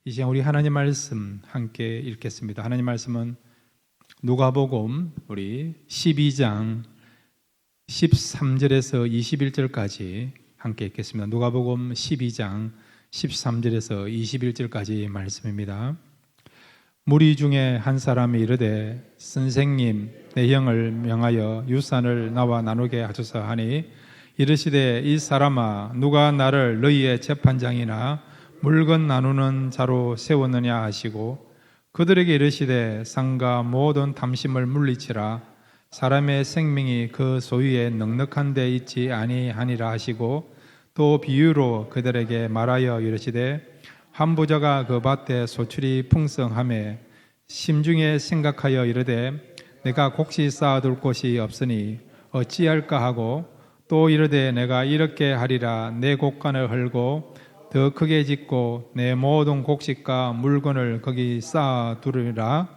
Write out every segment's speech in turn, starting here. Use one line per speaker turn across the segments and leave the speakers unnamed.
이 시간 우리 하나님 말씀 함께 읽겠습니다. 하나님 말씀은 누가복음 우리 12장 13절에서 21절까지 함께 읽겠습니다. 누가복음 12장 13절에서 21절까지 말씀입니다. 무리 중에 한 사람이 이르되 선생님 내 형을 명하여 유산을 나와 나누게 하소서 하니 이르시되 이 사람아 누가 나를 너희의 재판장이나 물건 나누는 자로 세웠느냐 하시고 그들에게 이르시되 상가 모든 탐심을 물리치라 사람의 생명이 그 소유에 넉넉한 데 있지 아니하니라 하시고 또 비유로 그들에게 말하여 이르시되 한 부자가 그 밭에 소출이 풍성하매 심중에 생각하여 이르되 내가 곡식 쌓아둘 곳이 없으니 어찌할까 하고 또 이르되 내가 이렇게 하리라 내 곡간을 헐고 더 크게 짓고 내 모든 곡식과 물건을 거기 쌓아두리라.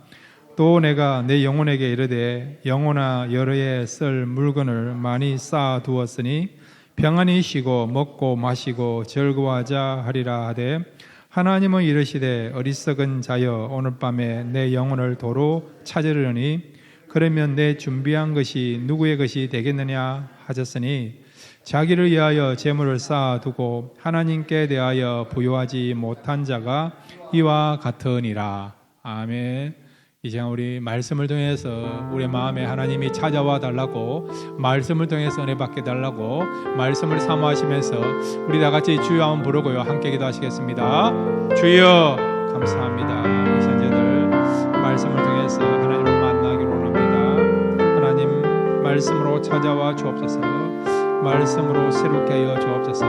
또 내가 내 영혼에게 이르되 영혼아 여러 해 쓸 물건을 많이 쌓아두었으니 평안히 쉬고 먹고 마시고 즐거워하자 하리라 하되 하나님은 이르시되 어리석은 자여 오늘 밤에 내 영혼을 도로 찾으려니 그러면 내 준비한 것이 누구의 것이 되겠느냐 하셨으니 자기를 위하여 재물을 쌓아두고 하나님께 대하여 부요하지 못한 자가 이와 같으니라. 아멘. 이제 우리 말씀을 통해서 우리 마음에 하나님이 찾아와 달라고, 말씀을 통해서 은혜 받게 달라고 말씀을 사모하시면서 우리 다 같이 주여 한번 부르고요 함께 기도하시겠습니다. 주여 감사합니다. 이 현재들 말씀을 통해서 하나님을 만나기로 합니다. 하나님 말씀으로 찾아와 주옵소서. 말씀으로 새롭게 하여 주옵소서.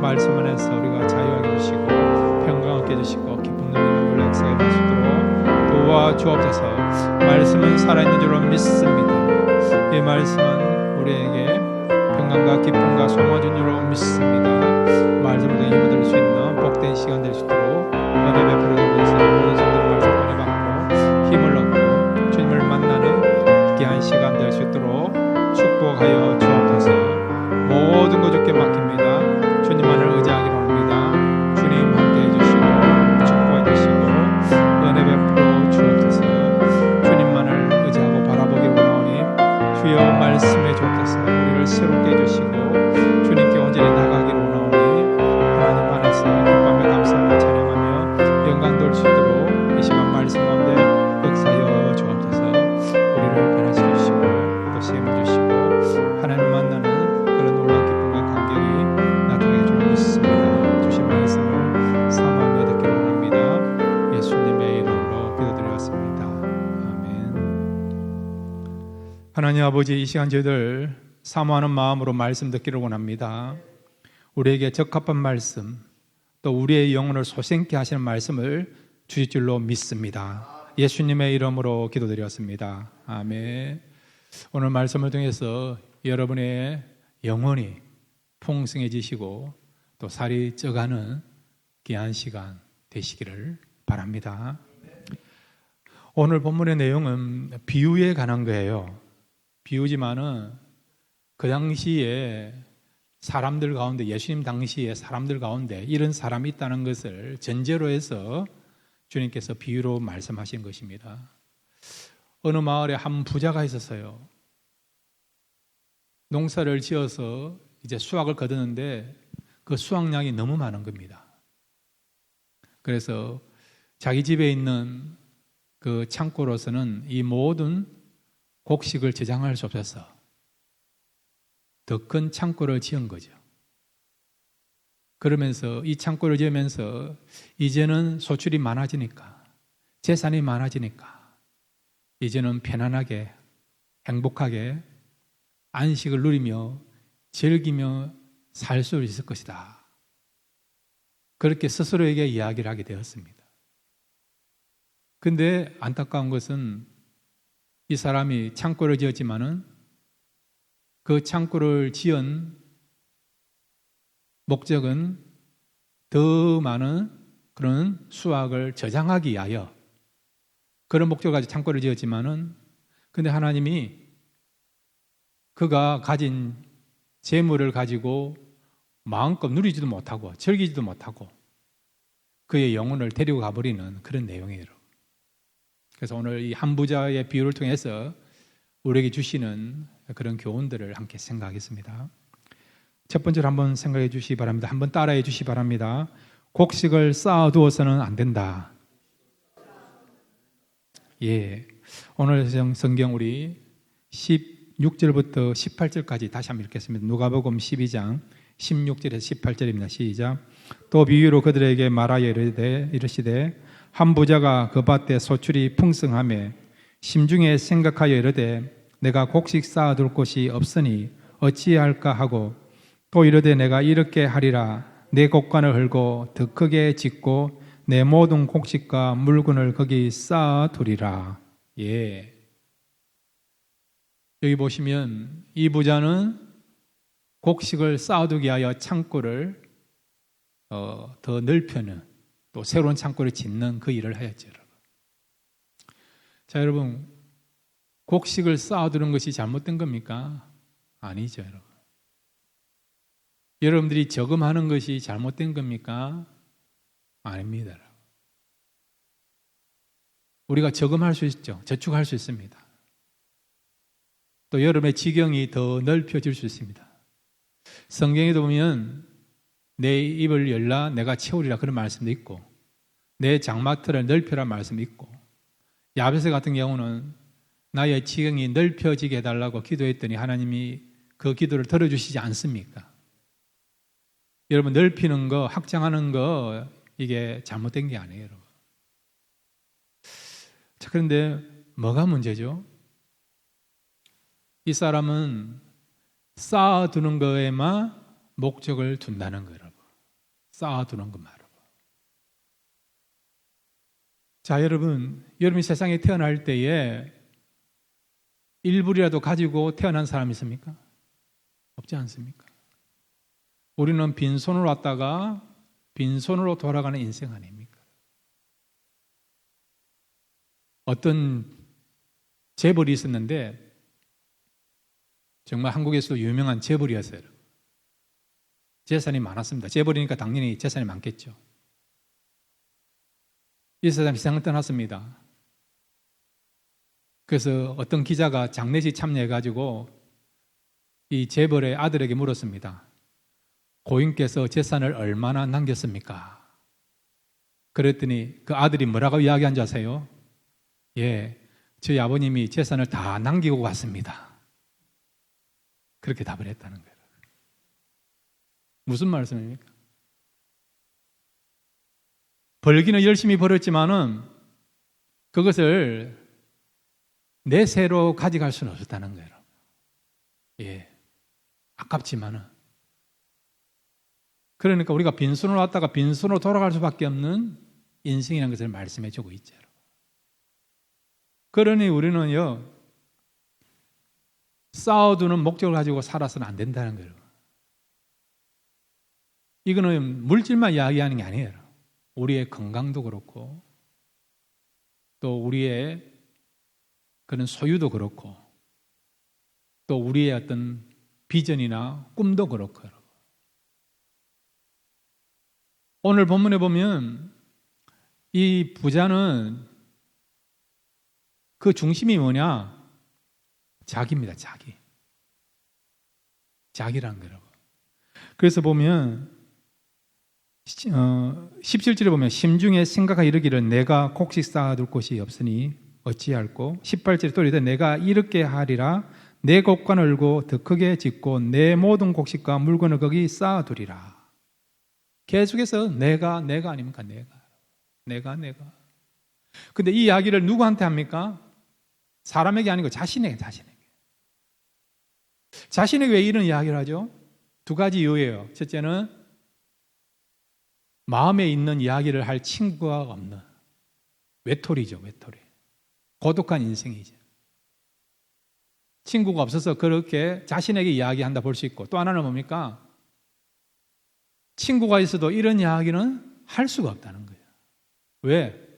말씀 안에서 우리가 자유하게 해주시고 평강하게 해주시고 기쁨 누리는 역사에 이루어지도록 도와주옵소서. 말씀은 살아있는 줄로 믿습니다. 이 말씀은 우리에게 평강과 기쁨과 소망을 준 줄로 믿습니다. 말씀을 통해 힘을 얻을 수 있는 복된 시간 될 수 있도록 은혜 베풀어 주옵소서. 모든 성도들 말씀 은혜 받고 힘을 얻고 주님을 만나는 귀한 시간 될 수 있도록 축복하여 주옵소서. 모든 것 주께 맡깁니다. 주님만을 의지하기로 합니다. 주님 함께 해주시고 축복해 주시고 은혜 베풀어 주옵소서. 주님만을 의지하고 바라보기로 원하오니 주여 말씀해 주옵소서. 우리를 새롭게 해주시고 주님께 온전히 나가기로 원하오니 하나님 안에서 이 밤에 감사를 찬양하며 영광 돌 수 있도록 이 시간 말씀 가운데 역사하여 주옵소서. 우리를 변화시켜 주시고 또 시험해 주시고 하나님을 만나는 그런 놀라운 기쁨과 감격이 나타나게 줄 믿습니다. 주신 말씀을 사모하며 듣기로 원합니다. 예수님의 이름으로 기도드렸습니다. 아멘. 하나님 아버지, 이 시간 저희들 사모하는 마음으로 말씀 듣기를 원합니다. 우리에게 적합한 말씀, 또 우리의 영혼을 소생케 하시는 말씀을 주실 줄로 믿습니다. 예수님의 이름으로 기도드렸습니다. 아멘. 오늘 말씀을 통해서 여러분의 영혼이 풍성해지시고 또 살이 쪄가는 귀한 시간 되시기를 바랍니다. 오늘 본문의 내용은 비유에 관한 거예요. 비유지만은 그 당시에 사람들 가운데, 예수님 당시에 사람들 가운데 이런 사람이 있다는 것을 전제로 해서 주님께서 비유로 말씀하신 것입니다. 어느 마을에 한 부자가 있었어요. 농사를 지어서 이제 수확을 거두는데 그 수확량이 너무 많은 겁니다. 그래서 자기 집에 있는 그 창고로서는 이 모든 곡식을 저장할 수 없어서 더 큰 창고를 지은 거죠. 그러면서 이 창고를 지으면서 이제는 소출이 많아지니까, 재산이 많아지니까 이제는 편안하게 행복하게 안식을 누리며 즐기며 살 수 있을 것이다. 그렇게 스스로에게 이야기를 하게 되었습니다. 그런데 안타까운 것은 이 사람이 창고를 지었지만은 그 창고를 지은 목적은 더 많은 그런 수확을 저장하기 위하여 그런 목적을 가지고 창고를 지었지만은 근데 하나님이 그가 가진 재물을 가지고 마음껏 누리지도 못하고 즐기지도 못하고 그의 영혼을 데리고 가버리는 그런 내용이에요. 그래서 오늘 이 한 부자의 비유를 통해서 우리에게 주시는 그런 교훈들을 함께 생각하겠습니다. 첫 번째로 한번 생각해 주시기 바랍니다. 한번 따라해 주시기 바랍니다. 곡식을 쌓아두어서는 안 된다. 예, 오늘 성경 우리 16절부터 18절까지 다시 한번 읽겠습니다. 누가복음 12장 16절에서 18절입니다. 시작. 또 비유로 그들에게 말하여 이르시되 한 부자가 그 밭에 소출이 풍성하매 심중에 생각하여 이르되 내가 곡식 쌓아둘 곳이 없으니 어찌할까 하고 또 이르되 내가 이렇게 하리라 내 곡간을 헐고 더 크게 짓고 내 모든 곡식과 물건을 거기 쌓아두리라. 예. 여기 보시면 이 부자는 곡식을 쌓아두기 위하여 창고를 더 넓혀는 또 새로운 창고를 짓는 그 일을 하였죠. 여러분. 자, 여러분, 곡식을 쌓아두는 것이 잘못된 겁니까? 아니죠, 여러분. 여러분들이 저금하는 것이 잘못된 겁니까? 아닙니다. 여러분. 우리가 저금할 수 있죠. 저축할 수 있습니다. 또 여러분의 지경이 더 넓혀질 수 있습니다. 성경에도 보면 내 입을 열라 내가 채우리라 그런 말씀도 있고 내 장마터를 넓혀라 말씀도 있고 야베스 같은 경우는 나의 지경이 넓혀지게 해달라고 기도했더니 하나님이 그 기도를 들어주시지 않습니까? 여러분 넓히는 거 확장하는 거 이게 잘못된 게 아니에요. 여러분. 자, 그런데 뭐가 문제죠? 이 사람은 쌓아두는 거에만 목적을 둔다는 거예요. 쌓아두는 것만. 자, 여러분이 세상에 태어날 때에 일불이라도 가지고 태어난 사람 있습니까? 없지 않습니까? 우리는 빈손으로 왔다가 빈손으로 돌아가는 인생 아닙니까? 어떤 재벌이 있었는데 정말 한국에서도 유명한 재벌이었어요. 재산이 많았습니다. 재벌이니까 당연히 재산이 많겠죠. 이 사람이 세상을 떠났습니다. 그래서 어떤 기자가 장례식 참여해가지고 이 재벌의 아들에게 물었습니다. 고인께서 재산을 얼마나 남겼습니까? 그랬더니 그 아들이 뭐라고 이야기한 줄 아세요? 예, 저희 아버님이 재산을 다 남기고 갔습니다. 그렇게 답을 했다는 거예요. 무슨 말씀입니까? 벌기는 열심히 벌었지만은 그것을 내 새로 가져갈 수는 없었다는 거예요. 예, 아깝지만은. 그러니까 우리가 빈손으로 왔다가 빈손으로 돌아갈 수밖에 없는 인생이라는 것을 말씀해 주고 있죠. 그러니 우리는요, 쌓아두는 목적을 가지고 살아서는 안 된다는 거예요. 이거는 물질만 이야기하는 게 아니에요. 우리의 건강도 그렇고 또 우리의 그런 소유도 그렇고 또 우리의 어떤 비전이나 꿈도 그렇고 오늘 본문에 보면 이 부자는 그 중심이 뭐냐? 자기입니다. 자기라는 거라고. 그래서 보면 17절에 보면 심중에 생각하 이르기를 내가 곡식 쌓아둘 곳이 없으니 어찌할꼬 18절에 또 이르되 내가 이렇게 하리라 내 곡간을 얼고 더 크게 짓고 내 모든 곡식과 물건을 거기 쌓아두리라. 계속해서 내가 아닙니까? 내가 근데 이 이야기를 누구한테 합니까? 사람에게 아니고 자신에게 왜 이런 이야기를 하죠? 두 가지 이유예요. 첫째는 마음에 있는 이야기를 할 친구가 없는 외톨이죠. 고독한 인생이죠. 친구가 없어서 그렇게 자신에게 이야기한다 볼 수 있고 또 하나는 뭡니까? 친구가 있어도 이런 이야기는 할 수가 없다는 거예요. 왜?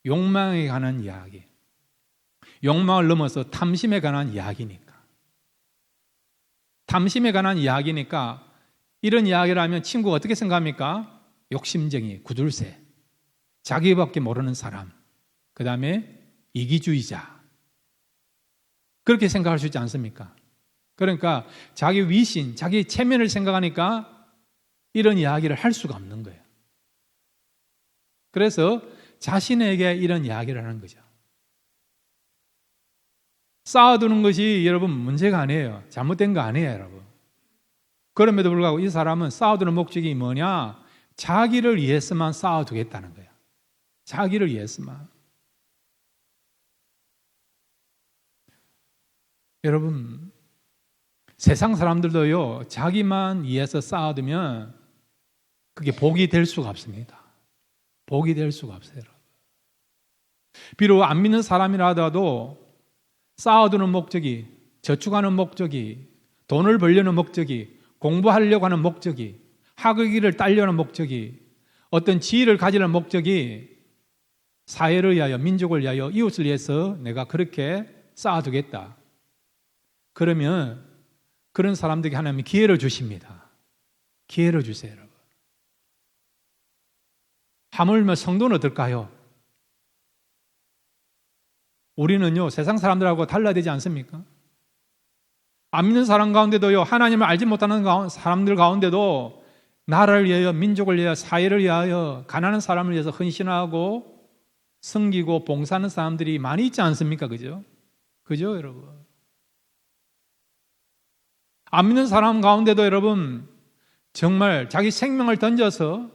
욕망에 관한 이야기. 욕망을 넘어서 탐심에 관한 이야기니까. 탐심에 관한 이야기니까 이런 이야기를 하면 친구가 어떻게 생각합니까? 욕심쟁이, 구둘새, 자기밖에 모르는 사람, 그 다음에 이기주의자. 그렇게 생각할 수 있지 않습니까? 그러니까 자기 위신, 자기 체면을 생각하니까 이런 이야기를 할 수가 없는 거예요. 그래서 자신에게 이런 이야기를 하는 거죠. 쌓아두는 것이 여러분 문제가 아니에요. 잘못된 거 아니에요, 여러분. 그럼에도 불구하고 이 사람은 쌓아두는 목적이 뭐냐? 자기를 위해서만 쌓아두겠다는 거예요. 자기를 위해서만. 여러분, 세상 사람들도요, 자기만 위해서 쌓아두면 그게 복이 될 수가 없습니다. 복이 될 수가 없어요, 여러분. 비록 안 믿는 사람이라 하더라도 쌓아두는 목적이, 저축하는 목적이, 돈을 벌려는 목적이, 공부하려고 하는 목적이, 학위를 따려는 목적이, 어떤 지위를 가지려는 목적이 사회를 위하여, 민족을 위하여, 이웃을 위해서 내가 그렇게 쌓아두겠다. 그러면 그런 사람들에게 하나님이 기회를 주십니다. 기회를 주세요, 여러분. 하물며 성도는 어떨까요? 우리는요, 세상 사람들하고 달라야 되지 않습니까? 안 믿는 사람 가운데도요, 하나님을 알지 못하는 사람들 가운데도 나라를 위하여, 민족을 위하여, 사회를 위하여, 가난한 사람을 위해서 헌신하고 섬기고 봉사하는 사람들이 많이 있지 않습니까? 그죠? 그죠, 여러분? 안 믿는 사람 가운데도 여러분, 정말 자기 생명을 던져서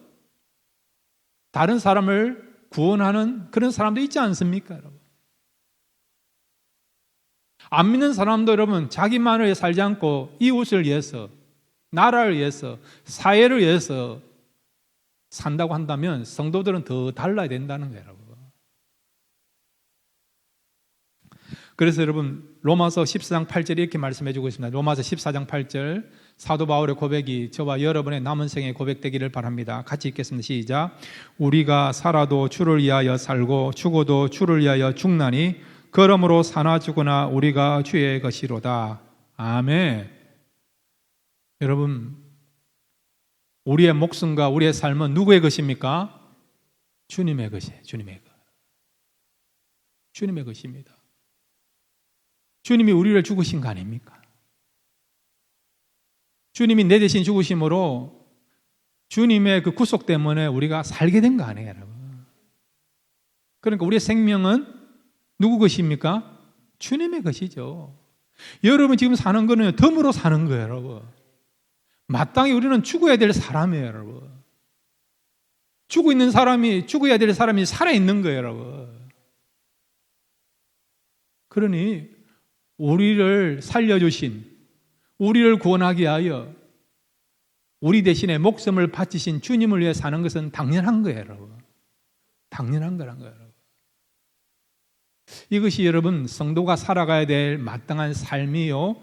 다른 사람을 구원하는 그런 사람도 있지 않습니까, 여러분? 안 믿는 사람도 여러분, 자기만을 위해 살지 않고 이웃을 위해서, 나라를 위해서, 사회를 위해서 산다고 한다면 성도들은 더 달라야 된다는 거예요, 여러분. 그래서 여러분, 로마서 14장 8절에 이렇게 말씀해 주고 있습니다. 로마서 14장 8절, 사도 바울의 고백이 저와 여러분의 남은 생에 고백되기를 바랍니다. 같이 읽겠습니다. 시작. 우리가 살아도 주를 위하여 살고 죽어도 주를 위하여 죽나니 그러므로 사나 죽으나 우리가 주의 것이로다. 아멘. 여러분, 우리의 목숨과 우리의 삶은 누구의 것입니까? 주님의 것이에요. 주님의 것. 주님의 것입니다. 주님이 우리를 죽으신 거 아닙니까? 주님이 내 대신 죽으심으로 주님의 그 구속 때문에 우리가 살게 된 거 아니에요, 여러분. 그러니까 우리의 생명은 누구 것입니까? 주님의 것이죠. 여러분 지금 사는 거는 덤으로 사는 거예요, 여러분. 마땅히 우리는 죽어야 될 사람이에요, 여러분. 죽어야 될 사람이 살아있는 거예요, 여러분. 그러니 우리를 살려주신, 우리를 구원하기 위하여 우리 대신에 목숨을 바치신 주님을 위해 사는 것은 당연한 거예요, 여러분. 당연한 거란 거예요, 여러분. 이것이 여러분 성도가 살아가야 될 마땅한 삶이요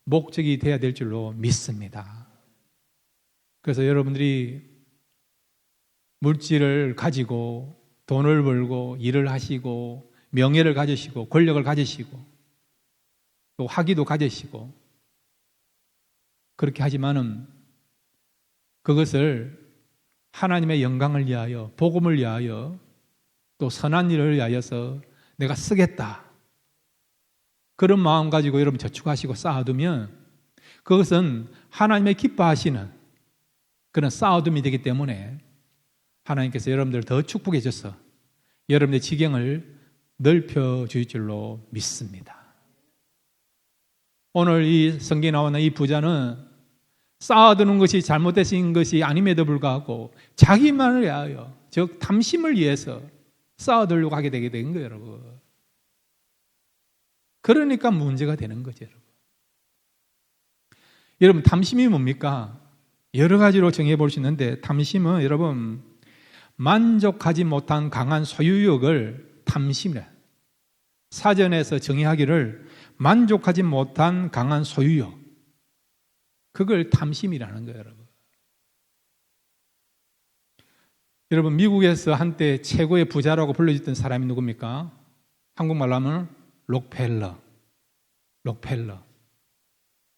목적이 되어야 될 줄로 믿습니다. 그래서 여러분들이 물질을 가지고 돈을 벌고 일을 하시고 명예를 가지시고 권력을 가지시고 또 학위도 가지시고 그렇게 하지만은 그것을 하나님의 영광을 위하여, 복음을 위하여, 또 선한 일을 위하여서 내가 쓰겠다. 그런 마음 가지고 여러분 저축하시고 쌓아두면 그것은 하나님의 기뻐하시는 그런 쌓아둠이 되기 때문에 하나님께서 여러분들을 더 축복해 줘서 여러분의 지경을 넓혀 주실 줄로 믿습니다. 오늘 이 성경에 나오는 이 부자는 쌓아두는 것이 잘못된 것이 아님에도 불구하고 자기만을 위하여, 즉 탐심을 위해서 쌓아두려고 하게 되게 된 거예요, 여러분. 그러니까 문제가 되는 거죠, 여러분. 여러분, 탐심이 뭡니까? 여러 가지로 정해 볼 수 있는데 탐심은 여러분 만족하지 못한 강한 소유욕을 탐심이라. 사전에서 정의하기를 만족하지 못한 강한 소유욕, 그걸 탐심이라는 거예요, 여러분. 여러분, 미국에서 한때 최고의 부자라고 불려졌던 사람이 누굽니까? 한국말로 하면 록펠러.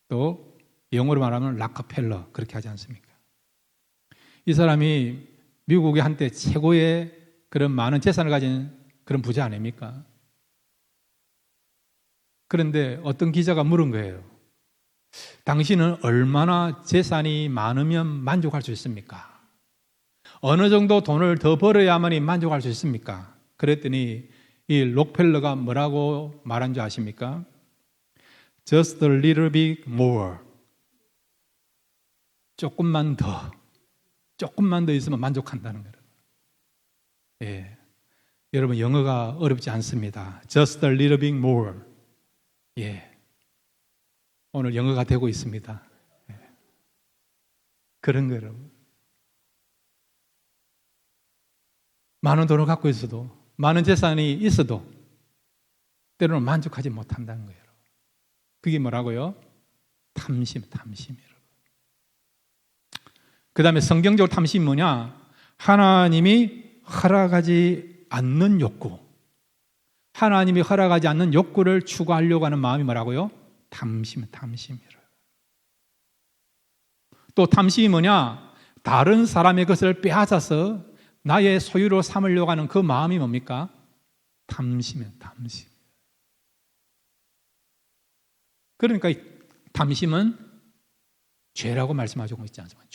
또 영어로 말하면 락커펠러, 그렇게 하지 않습니까? 이 사람이 미국의 한때 최고의 그런 많은 재산을 가진 그런 부자 아닙니까? 그런데 어떤 기자가 물은 거예요. 당신은 얼마나 재산이 많으면 만족할 수 있습니까? 어느 정도 돈을 더 벌어야만이 만족할 수 있습니까? 그랬더니 이 록펠러가 뭐라고 말한 줄 아십니까? Just a little bit more. 조금만 더 있으면 만족한다는 거예요. 예. 여러분, 영어가 어렵지 않습니다. Just a little bit more. 예. 오늘 영어가 되고 있습니다. 예. 그런 거예요, 여러분. 많은 돈을 갖고 있어도, 많은 재산이 있어도 때로는 만족하지 못한다는 거예요. 그게 뭐라고요? 탐심, 여러분. 그 다음에 성경적으로 탐심이 뭐냐? 하나님이 허락하지 않는 욕구. 하나님이 허락하지 않는 욕구를 추구하려고 하는 마음이 뭐라고요? 탐심이에요. 또 탐심이 뭐냐? 다른 사람의 것을 빼앗아서 나의 소유로 삼으려고 하는 그 마음이 뭡니까? 탐심이에요. 그러니까 이 탐심은 죄라고 말씀하고 있지 않습니까?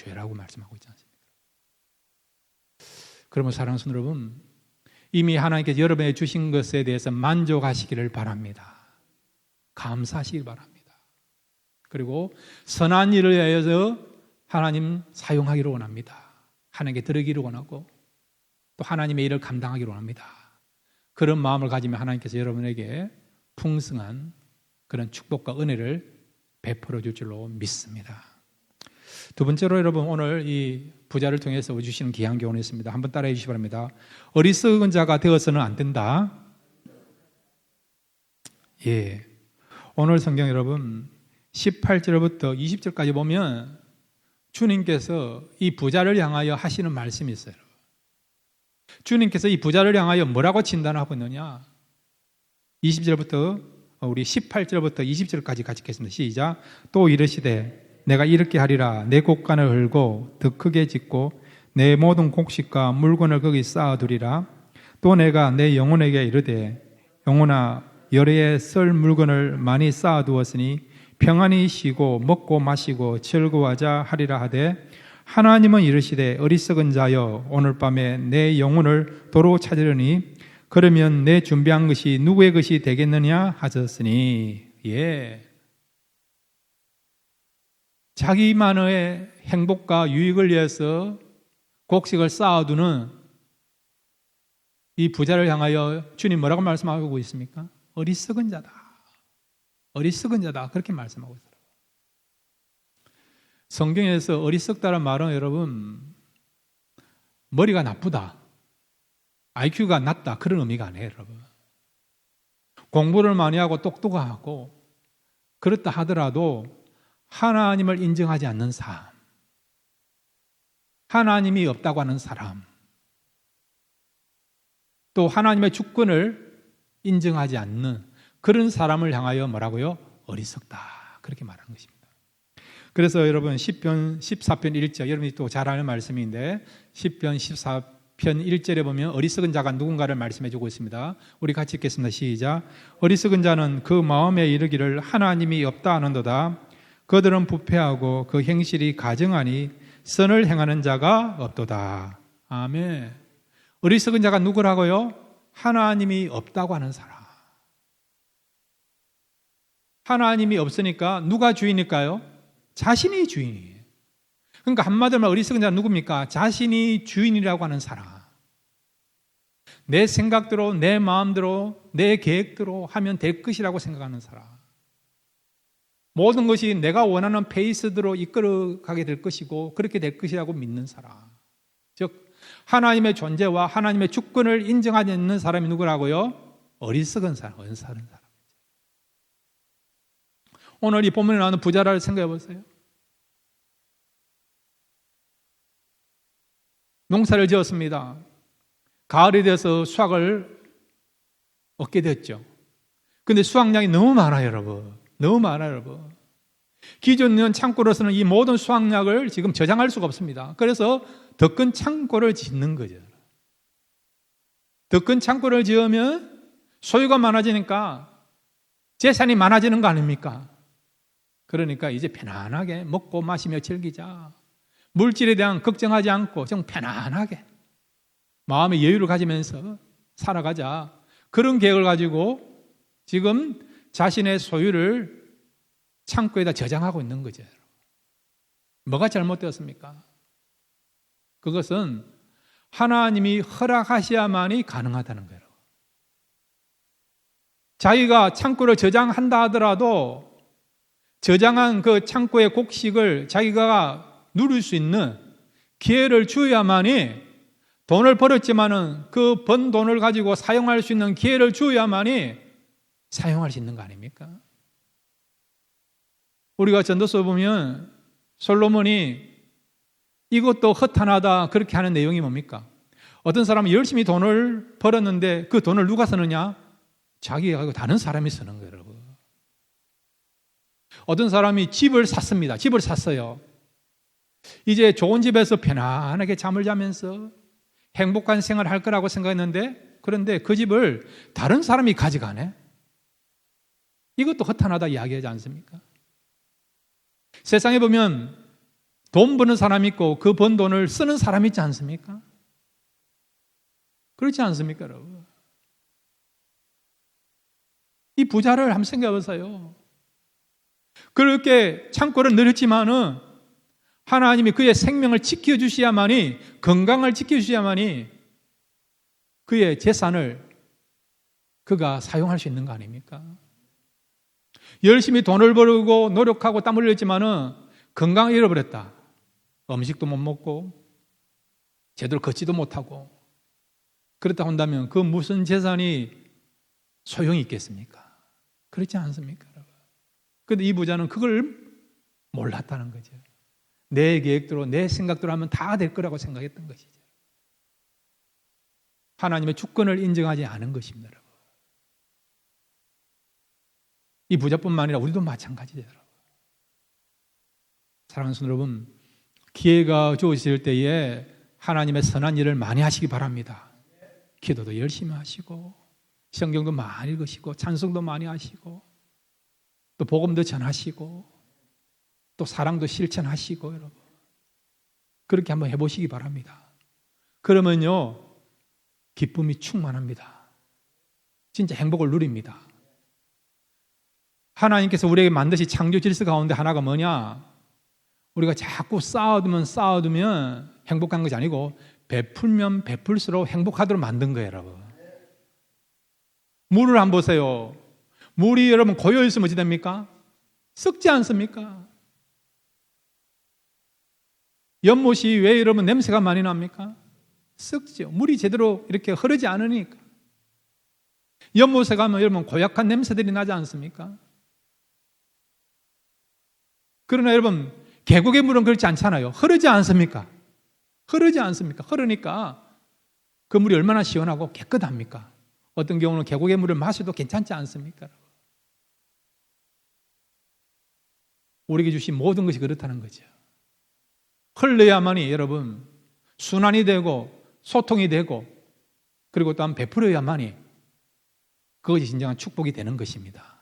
그러면 사랑하는 성도 여러분, 이미 하나님께서 여러분에게 주신 것에 대해서 만족하시기를 바랍니다. 감사하시기 바랍니다. 그리고 선한 일을 위하여서 하나님 사용하기를 원합니다. 하나님께 드리기를 원하고 또 하나님의 일을 감당하기를 원합니다. 그런 마음을 가지면 하나님께서 여러분에게 풍성한 그런 축복과 은혜를 베풀어 줄 줄로 믿습니다. 두 번째로 여러분, 오늘 이 부자를 통해서 주시는 귀한 교훈이 있습니다. 한번 따라해 주시기 바랍니다. 어리석은 자가 되어서는 안 된다. 예. 오늘 성경 여러분 18절부터 20절까지 보면 주님께서 이 부자를 향하여 하시는 말씀이 있어요. 주님께서 이 부자를 향하여 뭐라고 진단하고 있느냐? 20절부터 우리 18절부터 20절까지 같이 읽겠습니다. 시작. 또 이르시되 내가 이렇게 하리라. 내 곡간을 헐고 더 크게 짓고 내 모든 곡식과 물건을 거기 쌓아두리라. 또 내가 내 영혼에게 이르되 영혼아 열에 쓸 물건을 많이 쌓아두었으니 평안히 쉬고 먹고 마시고 즐거워하자 하리라 하되 하나님은 이르시되 어리석은 자여 오늘 밤에 내 영혼을 도로 찾으려니 그러면 내 준비한 것이 누구의 것이 되겠느냐 하셨으니. 예. 자기만의 행복과 유익을 위해서 곡식을 쌓아두는 이 부자를 향하여 주님 뭐라고 말씀하고 있습니까? 어리석은 자다. 그렇게 말씀하고 있어요. 성경에서 어리석다는 말은 여러분 머리가 나쁘다, IQ가 낮다 그런 의미가 아니에요. 여러분 공부를 많이 하고 똑똑하고 그렇다 하더라도 하나님을 인정하지 않는 삶, 하나님이 없다고 하는 사람, 또 하나님의 주권을 인정하지 않는 그런 사람을 향하여 뭐라고요? 어리석다 그렇게 말하는 것입니다. 그래서 여러분 시편 14편 1절 여러분이 또 잘 아는 말씀인데 시편 14편 1절에 보면 어리석은 자가 누군가를 말씀해 주고 있습니다. 우리 같이 읽겠습니다. 시작. 어리석은 자는 그 마음에 이르기를 하나님이 없다 하는도다. 그들은 부패하고 그 행실이 가증하니 선을 행하는 자가 없도다. 아멘. 어리석은 자가 누구라고요? 하나님이 없다고 하는 사람. 하나님이 없으니까 누가 주인일까요? 자신이 주인이에요. 그러니까 한마디로 말하면 어리석은 자는 누굽니까? 자신이 주인이라고 하는 사람. 내 생각대로, 내 마음대로, 내 계획대로 하면 될 것이라고 생각하는 사람. 모든 것이 내가 원하는 페이스대로 이끌어가게 될 것이고 그렇게 될 것이라고 믿는 사람. 즉 하나님의 존재와 하나님의 주권을 인정하지 않는 사람이 누구라고요? 어리석은 사람, 언사른 사람. 오늘 이 본문에 나오는 부자를 생각해 보세요. 농사를 지었습니다. 가을이 돼서 수확을 얻게 됐죠. 그런데 수확량이 너무 많아요, 여러분. 너무 많아요, 여러분. 기존 있는 창고로서는 이 모든 수확량을 지금 저장할 수가 없습니다. 그래서 더 큰 창고를 짓는 거죠. 더 큰 창고를 지으면 소유가 많아지니까 재산이 많아지는 거 아닙니까? 그러니까 이제 편안하게 먹고 마시며 즐기자. 물질에 대한 걱정하지 않고 좀 편안하게 마음의 여유를 가지면서 살아가자. 그런 계획을 가지고 지금 자신의 소유를 창고에다 저장하고 있는 거죠. 뭐가 잘못되었습니까? 그것은 하나님이 허락하셔야만이 가능하다는 거예요. 자기가 창고를 저장한다 하더라도 저장한 그 창고의 곡식을 자기가 누릴 수 있는 기회를 주어야만이, 돈을 벌었지만은 그 번 돈을 가지고 사용할 수 있는 기회를 주어야만이 사용할 수 있는 거 아닙니까? 우리가 전도서 보면 솔로몬이 이것도 허탄하다 그렇게 하는 내용이 뭡니까? 어떤 사람은 열심히 돈을 벌었는데 그 돈을 누가 쓰느냐? 자기가 아니고 다른 사람이 쓰는 거예요, 여러분. 어떤 사람이 집을 샀습니다. 집을 샀어요. 이제 좋은 집에서 편안하게 잠을 자면서 행복한 생활을 할 거라고 생각했는데, 그런데 그 집을 다른 사람이 가져가네? 이것도 허탄하다 이야기하지 않습니까? 세상에 보면 돈 버는 사람이 있고 그 번 돈을 쓰는 사람이 있지 않습니까? 그렇지 않습니까, 여러분? 이 부자를 한번 생각해 보세요. 그렇게 창고를 늘렸지만은 하나님이 그의 생명을 지켜주셔야만이, 건강을 지켜주셔야만이 그의 재산을 그가 사용할 수 있는 거 아닙니까? 열심히 돈을 벌고 노력하고 땀을 흘렸지만은 건강을 잃어버렸다. 음식도 못 먹고 제대로 걷지도 못하고 그렇다 한다면 그 무슨 재산이 소용이 있겠습니까? 그렇지 않습니까? 그런데 이 부자는 그걸 몰랐다는 거죠. 내 계획대로 내 생각대로 하면 다 될 거라고 생각했던 것이죠. 하나님의 주권을 인정하지 않은 것입니다, 여러분. 이 부자뿐만 아니라 우리도 마찬가지죠, 여러분. 사랑하는 성도 여러분, 기회가 주어질 때에 하나님의 선한 일을 많이 하시기 바랍니다. 기도도 열심히 하시고 성경도 많이 읽으시고 찬송도 많이 하시고 또 복음도 전하시고 또 사랑도 실천하시고, 여러분 그렇게 한번 해보시기 바랍니다. 그러면요 기쁨이 충만합니다. 진짜 행복을 누립니다. 하나님께서 우리에게 만드신 창조 질서 가운데 하나가 뭐냐? 우리가 자꾸 쌓아두면 행복한 것이 아니고 베풀면 베풀수록 행복하도록 만든 거예요, 여러분. 물을 한번 보세요. 물이 여러분 고여 있으면 어찌 됩니까? 썩지 않습니까? 연못이 왜 여러분 냄새가 많이 납니까? 썩죠. 물이 제대로 이렇게 흐르지 않으니까. 연못에 가면 여러분 고약한 냄새들이 나지 않습니까? 그러나 여러분 계곡의 물은 그렇지 않잖아요. 흐르지 않습니까? 흐르지 않습니까? 흐르니까 그 물이 얼마나 시원하고 깨끗합니까? 어떤 경우는 계곡의 물을 마셔도 괜찮지 않습니까? 우리에게 주신 모든 것이 그렇다는 거죠. 흘러야만이 여러분 순환이 되고 소통이 되고 그리고 또한 베풀어야만이 그것이 진정한 축복이 되는 것입니다.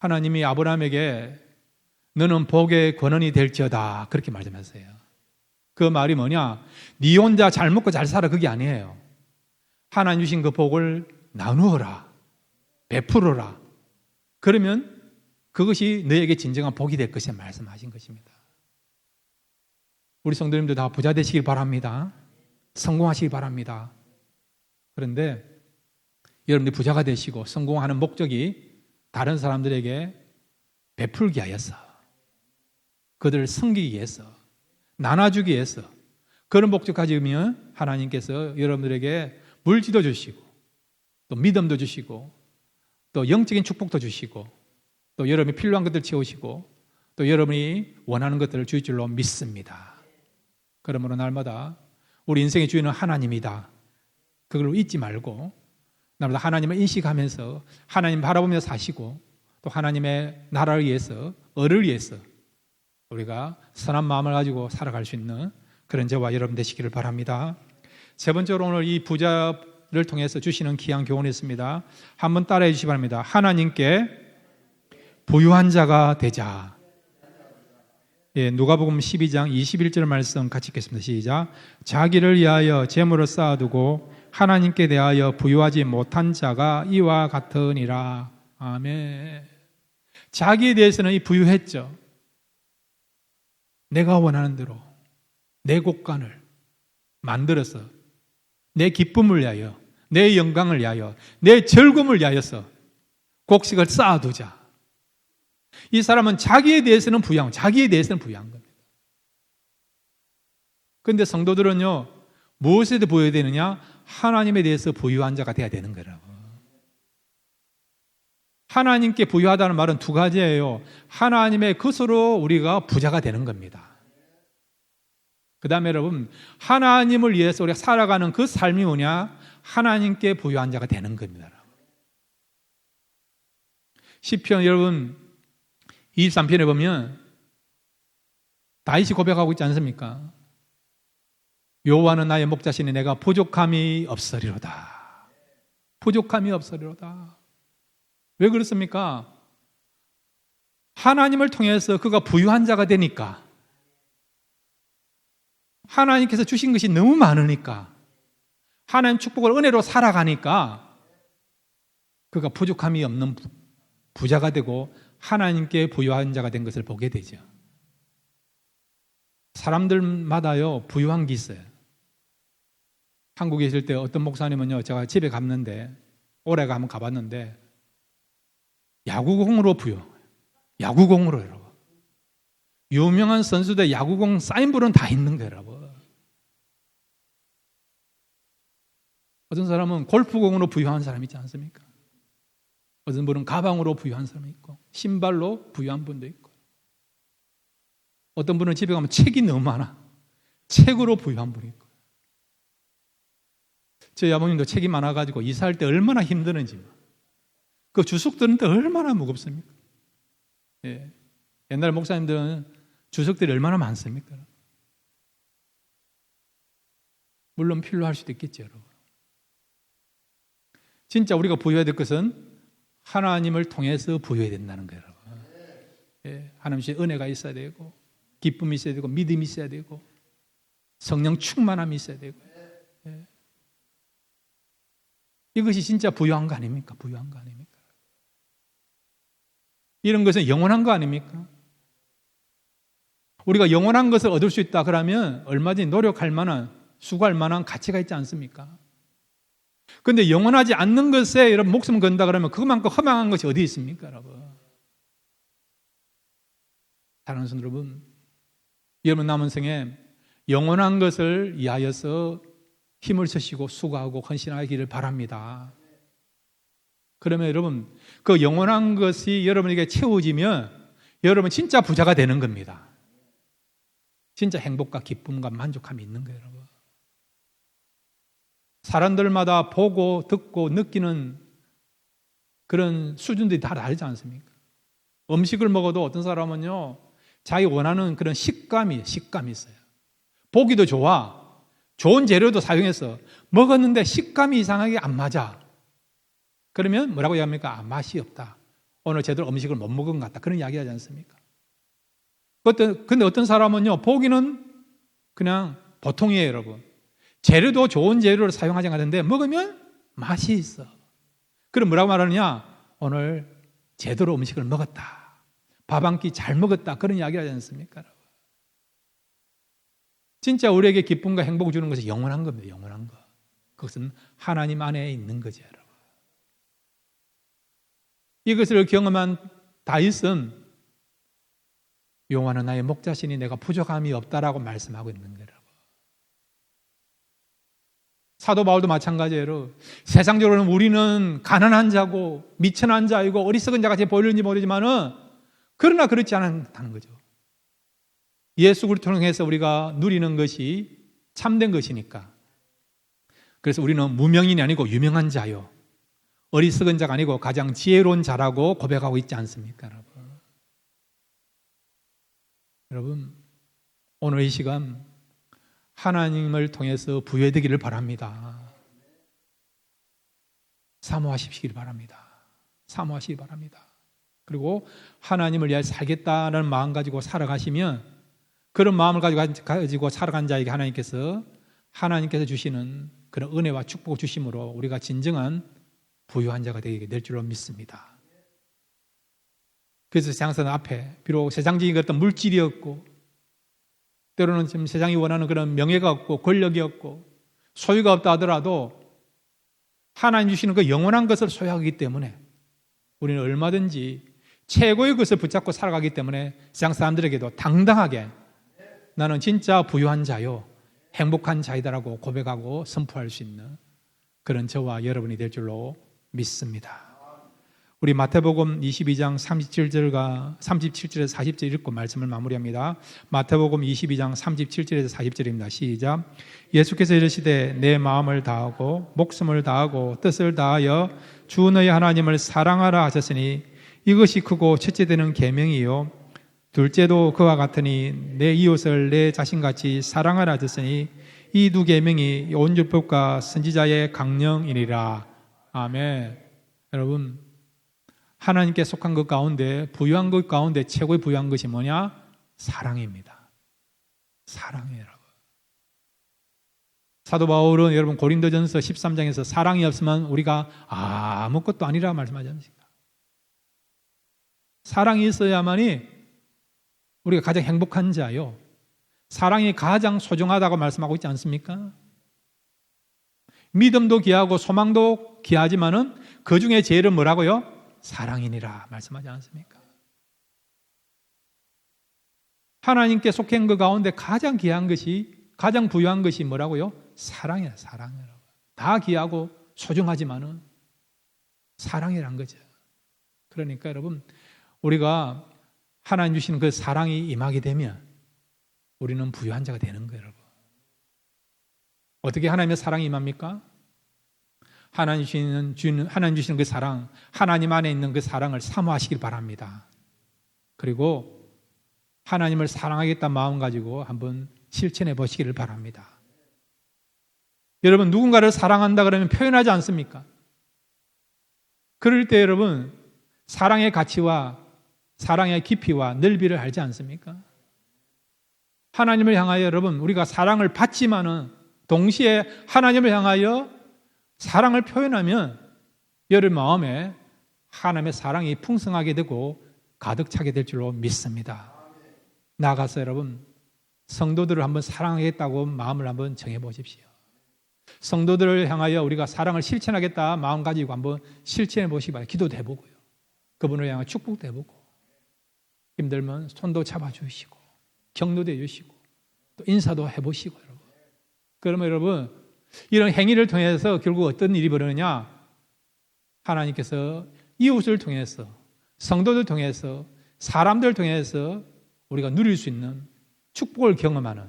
하나님이 아브라함에게 너는 복의 권원이 될지어다 그렇게 말씀하세요. 그 말이 뭐냐? 네 혼자 잘 먹고 잘 살아 그게 아니에요. 하나님 주신 그 복을 나누어라, 베풀어라. 그러면 그것이 너에게 진정한 복이 될 것이라 말씀하신 것입니다. 우리 성도님들 다 부자 되시길 바랍니다. 성공하시길 바랍니다. 그런데 여러분들이 부자가 되시고 성공하는 목적이 다른 사람들에게 베풀기 위해서, 그들을 섬기기 위해서, 나눠주기 위해서 그런 목적 가지면 하나님께서 여러분들에게 물질도 주시고 또 믿음도 주시고 또 영적인 축복도 주시고 또 여러분이 필요한 것들을 채우시고 또 여러분이 원하는 것들을 주실 줄로 믿습니다. 그러므로 날마다 우리 인생의 주인은 하나님이다. 그걸 잊지 말고 날마다 하나님을 인식하면서 하나님 바라보며 사시고 또 하나님의 나라를 위해서, 을을 위해서 우리가 선한 마음을 가지고 살아갈 수 있는 그런 저와 여러분 되시기를 바랍니다. 세 번째로 오늘 이 부자를 통해서 주시는 귀한 교훈이 있습니다. 한번 따라해 주시기 바랍니다. 하나님께 부유한 자가 되자. 예, 누가복음 12장 21절 말씀 같이 읽겠습니다. 시작. 자기를 위하여 재물을 쌓아두고 하나님께 대하여 부유하지 못한 자가 이와 같으니라. 아멘. 자기에 대해서는 부유했죠. 내가 원하는 대로 내 곳간을 만들어서 내 기쁨을 위하여, 내 영광을 위하여, 내 즐거움을 위하여서 곡식을 쌓아두자. 이 사람은 자기에 대해서는 부유한 겁니다. 그런데 성도들은요, 무엇에 대해 부유해야 되느냐? 하나님에 대해서 부유한 자가 돼야 되는 거라고. 하나님께 부유하다는 말은 두 가지예요. 하나님의 것으로 우리가 부자가 되는 겁니다. 그 다음에 여러분, 하나님을 위해서 우리가 살아가는 그 삶이 뭐냐? 하나님께 부유한 자가 되는 겁니다. 시편 여러분 23편에 보면 다윗이 고백하고 있지 않습니까? 여호와는 나의 목자시니 내가 부족함이 없으리로다. 부족함이 없으리로다. 왜 그렇습니까? 하나님을 통해서 그가 부유한 자가 되니까, 하나님께서 주신 것이 너무 많으니까, 하나님 축복을 은혜로 살아가니까 그가 부족함이 없는 부자가 되고 하나님께 부유한 자가 된 것을 보게 되죠. 사람들마다요 부유한 게 있어요. 한국에 있을 때 어떤 목사님은요, 제가 집에 갔는데, 올해가 한번 가봤는데 야구공으로 야구공으로 여러분. 유명한 선수들 야구공 사인볼은 다 있는 거예요, 여러분. 어떤 사람은 골프공으로 부유한 사람이 있지 않습니까? 어떤 분은 가방으로 부유한 사람이 있고, 신발로 부유한 분도 있고, 어떤 분은 집에 가면 책이 너무 많아. 책으로 부유한 분이 있고. 저희 아버님도 책이 많아가지고 이사할 때 얼마나 힘드는지, 그 주석 드는데 얼마나 무겁습니까? 예. 옛날 목사님들은 주석들이 얼마나 많습니까? 물론 필요할 수도 있겠죠, 여러분. 진짜 우리가 부유해야 될 것은 하나님을 통해서 부유해야 된다는 거예요, 여러분. 예. 하나님의 은혜가 있어야 되고, 기쁨이 있어야 되고, 믿음이 있어야 되고, 성령 충만함이 있어야 되고. 예. 이것이 진짜 부유한 거 아닙니까? 부유한 거 아닙니까? 이런 것은 영원한 거 아닙니까? 우리가 영원한 것을 얻을 수 있다 그러면 얼마든지 노력할 만한, 수고할 만한 가치가 있지 않습니까? 그런데 영원하지 않는 것에 여러분 목숨을 건다 그러면 그만큼 허망한 것이 어디 있습니까, 여러분? 사랑하는 성도 여러분, 여러분 남은 생에 영원한 것을 위하여서 힘을 쓰시고 수고하고 헌신하기를 바랍니다. 그러면 여러분, 그 영원한 것이 여러분에게 채워지면 여러분 진짜 부자가 되는 겁니다. 진짜 행복과 기쁨과 만족함이 있는 거예요, 여러분. 사람들마다 보고 듣고 느끼는 그런 수준들이 다 다르지 않습니까? 음식을 먹어도 어떤 사람은요, 자기 원하는 그런 식감이 있어요. 보기도 좋아. 좋은 재료도 사용해서 먹었는데 식감이 이상하게 안 맞아. 그러면 뭐라고 이야기합니까? 아, 맛이 없다. 오늘 제대로 음식을 못 먹은 것 같다. 그런 이야기 하지 않습니까? 근데 어떤 사람은요, 보기는 그냥 보통이에요, 여러분. 재료도 좋은 재료를 사용하지 않는데 먹으면 맛이 있어. 그럼 뭐라고 말하느냐? 오늘 제대로 음식을 먹었다. 밥 한 끼 잘 먹었다. 그런 이야기 하지 않습니까, 여러분? 진짜 우리에게 기쁨과 행복을 주는 것이 영원한 겁니다. 영원한 거. 그것은 하나님 안에 있는 거죠, 여러분. 이것을 경험한 다윗은 여호와는 나의 목자시니 내가 부족함이 없다라고 말씀하고 있는 거예요. 사도 바울도 마찬가지예요. 세상적으로는 우리는 가난한 자고 미천한 자이고 어리석은 자같이 보이는지 모르지만은 그러나 그렇지 않다는 거죠. 예수 그리스도를 통해서 우리가 누리는 것이 참된 것이니까. 그래서 우리는 무명인이 아니고 유명한 자요, 어리석은 자가 아니고 가장 지혜로운 자라고 고백하고 있지 않습니까, 여러분? 여러분, 오늘 이 시간 하나님을 통해서 부여되기를 바랍니다. 사모하시길 바랍니다. 사모하시기 바랍니다. 그리고 하나님을 위해 살겠다는 마음 가지고 살아가시면, 그런 마음을 가지고 살아간 자에게 하나님께서 주시는 그런 은혜와 축복을 주심으로 우리가 진정한 부유한 자가 되게 될 줄로 믿습니다. 그래서 세상사는 앞에 비록 세상적인 어떤 물질이 없고, 때로는 지금 세상이 원하는 그런 명예가 없고 권력이 없고 소유가 없다 하더라도 하나님 주시는 그 영원한 것을 소유하기 때문에 우리는 얼마든지 최고의 것을 붙잡고 살아가기 때문에 세상 사람들에게도 당당하게 나는 진짜 부유한 자요, 행복한 자이다라고 고백하고 선포할 수 있는 그런 저와 여러분이 될 줄로 믿습니다. 우리 마태복음 22장 37절에서 40절 읽고 말씀을 마무리합니다. 마태복음 22장 37절에서 40절입니다. 시작. 예수께서 이르시되 내 마음을 다하고 목숨을 다하고 뜻을 다하여 주 너희 하나님을 사랑하라 하셨으니 이것이 크고 첫째 되는 계명이요 둘째도 그와 같으니 내 이웃을 내 자신같이 사랑하라 하셨으니 이 두 계명이 온 율법과 선지자의 강령이니라. 아멘. 여러분, 하나님께 속한 것 가운데, 부유한 것 가운데 최고의 부유한 것이 뭐냐? 사랑입니다. 사랑이에요, 여러분. 사도 바울은 여러분 고린도전서 13장에서 사랑이 없으면 우리가 아무것도 아니라 말씀하지 않습니까? 사랑이 있어야만이 우리가 가장 행복한 자요, 사랑이 가장 소중하다고 말씀하고 있지 않습니까? 믿음도 귀하고 소망도 귀하지만은 그 중에 제일은 뭐라고요? 사랑이니라 말씀하지 않습니까? 하나님께 속한 그 가운데 가장 귀한 것이, 가장 부유한 것이 뭐라고요? 사랑이야, 사랑이라고. 다 귀하고 소중하지만은 사랑이란 거죠. 그러니까 여러분, 우리가 하나님 주시는 그 사랑이 임하게 되면 우리는 부유한 자가 되는 거예요, 여러분. 어떻게 하나님의 사랑이 임합니까? 하나님 주시는 그 사랑, 하나님 안에 있는 그 사랑을 사모하시길 바랍니다. 그리고 하나님을 사랑하겠다는 마음 가지고 한번 실천해 보시기를 바랍니다. 여러분, 누군가를 사랑한다 그러면 표현하지 않습니까? 그럴 때 여러분, 사랑의 가치와 사랑의 깊이와 넓이를 알지 않습니까? 하나님을 향하여 여러분, 우리가 사랑을 받지만은 동시에 하나님을 향하여 사랑을 표현하면 여러분 마음에 하나님의 사랑이 풍성하게 되고 가득 차게 될 줄로 믿습니다. 나가서 여러분, 성도들을 한번 사랑하겠다고 마음을 한번 정해 보십시오. 성도들을 향하여 우리가 사랑을 실천하겠다 마음 가지고 한번 실천해 보시기 바랍니다. 기도도 해보고요, 그분을 향해 축복도 해보고, 힘들면 손도 잡아주시고 격려도 해주시고 또 인사도 해보시고, 여러분. 그러면 여러분, 이런 행위를 통해서 결국 어떤 일이 벌어지냐? 하나님께서 이웃을 통해서, 성도들 통해서, 사람들 통해서 우리가 누릴 수 있는 축복을 경험하는,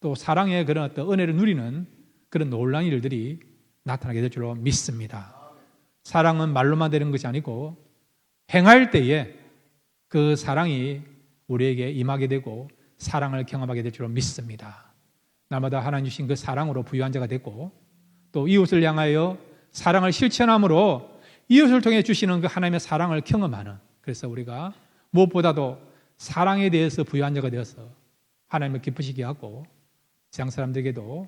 또 사랑의 그런 어떤 은혜를 누리는 그런 놀라운 일들이 나타나게 될 줄로 믿습니다. 사랑은 말로만 되는 것이 아니고 행할 때에 그 사랑이 우리에게 임하게 되고 사랑을 경험하게 될 줄로 믿습니다. 날마다 하나님 주신 그 사랑으로 부유한 자가 되고, 또 이웃을 향하여 사랑을 실천함으로 이웃을 통해 주시는 그 하나님의 사랑을 경험하는, 그래서 우리가 무엇보다도 사랑에 대해서 부유한 자가 되어서 하나님을 기쁘시게 하고 세상 사람들에게도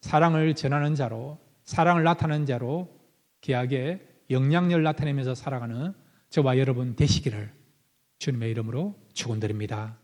사랑을 전하는 자로, 사랑을 나타내는 자로 귀하게 영향력을 나타내면서 살아가는 저와 여러분 되시기를 주님의 이름으로 축원드립니다.